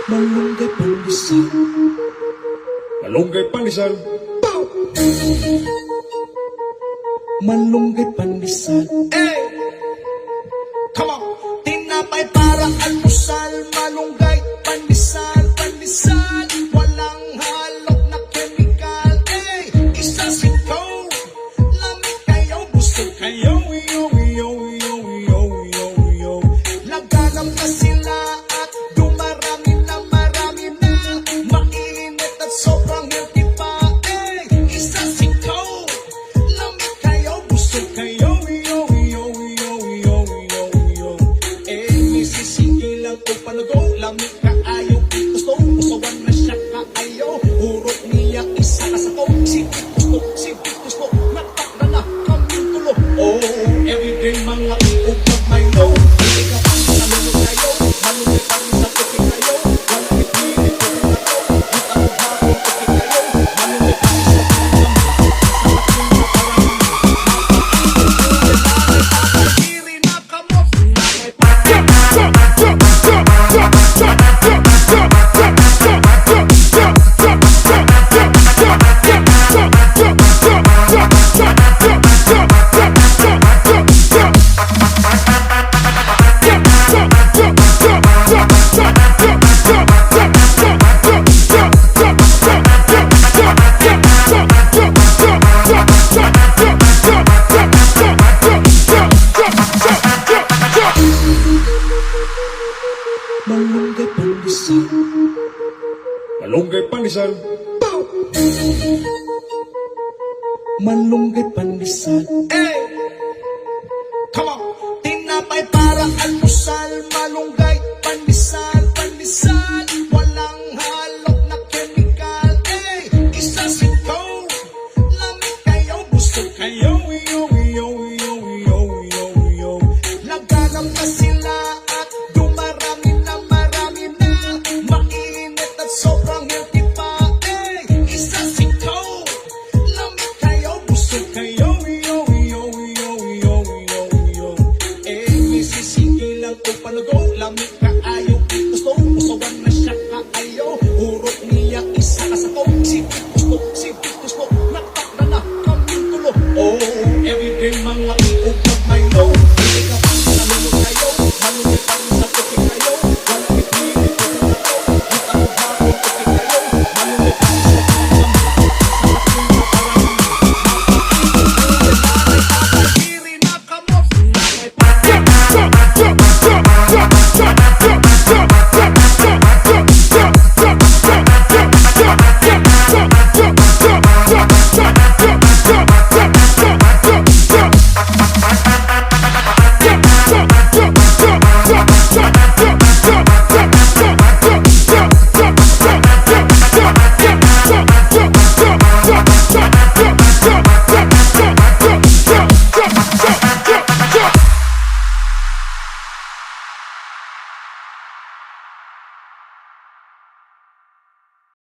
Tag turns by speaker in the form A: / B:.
A: Malunggay pandesal.
B: Malunggay pandesal.
A: Malunggay pandesal.
C: Hey! Come on! Tinapay para almusal, malunggay, pandesal, pandesal. Walang halok na chemical. Hey! Isa sikaw, lamig kayo, busog kayo. Yo, yo, yo, yo, yo, yo. Laganap na sila at dumarami na marami na. Mainit at sobrang healthy pa. Hey! Isa sikaw, lamig kayo, busog kayo. Yo, yo, yo, yo, yo, yo. Eh, misisingil lang kung panago. Lamig ka ayaw, gusto. Usawan na siya ka ayaw. Urot niya isa ka sa to. Si gusto, natakda na kaming tulo. Oh, everyday mga upag may no. Hindi ka pa nalulog kayo. Malungay pa rin sa puti kayo. Walang ipilit ko na to. Kita mo hapon puti kayo. Malungay pa rin sa puti kayo. Sa pating na parang nakakiri na kamot. Nakay pa.
A: Malunggay pandesal.
B: Malunggay pandesal.
A: Malunggay pandesal.
C: Hey! Come on! Tinapay para almusal, malunggay, pandesal, pandesal. Walang halok na chemical. Hey! Isa sikaw, lamig kayo, busog kayo. Yo, yo, yo, yo, yo, yo. Laganap na sila at dumarami na marami na. Mainit at sobrang healthy pa. Hey! Isa sikaw, lamig kayo, busog kayo. Yo, yo, yo, yo, yo, yo. Eh, misisingil lang kung panago. Lamig ka ayaw, gusto. Usawan na siya ka ayaw. Urot niya isa ka sa to. Si